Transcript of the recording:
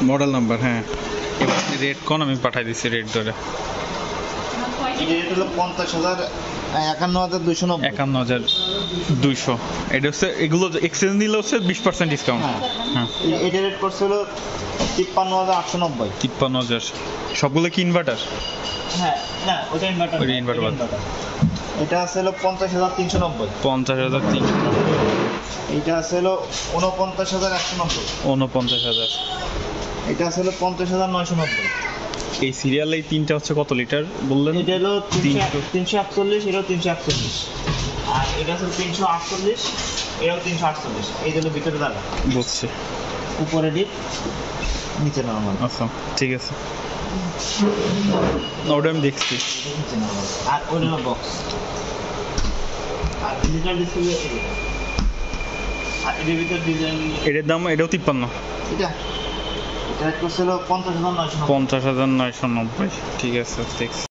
Model number, হ্যাঁ। এবার rate কোন আমি পাঠাই দিচ্ছি রেট ধরে। রেট হলো 50,000, 51,290। 51,200। এটা হচ্ছে, এগুলো এক্সচেঞ্জ নিলে হচ্ছে 20% ডিসকাউন্ট। হ্যাঁ, এটা রেট করছে হলো 53,890। 53,000। সবগুলো কি ইনভার্টার? হ্যাঁ, না ওটা ইনভার্টার, ওটা ইনভার্টার। এটা আছে হলো 50,390। 50,300। এটা আছে হলো 49,190। 49,000। এটা আছে হলো 50,990। এই সিরিয়াল এই তিনটা হচ্ছে কত লিটার বললেন? এটা হলো 300। 348, এটাও 348, আর এটা হচ্ছে 348, এটাও 348। এই হলো ভিতরে দাঁড়া, বুঝছি। উপরে ডিপ, নিচে নরমাল। আচ্ছা, ঠিক আছে। ওটা আমি দেখছি। নিচে নরমাল, আর ওটা হলো বক্স। আর ডিজিটাল ডিসপ্লে, আর এর ভিতর ডিজাইন। এটার দাম, এটাও 53। এটা এটা করছিল 50,990। 50,990। ঠিক আছে, দেখছি।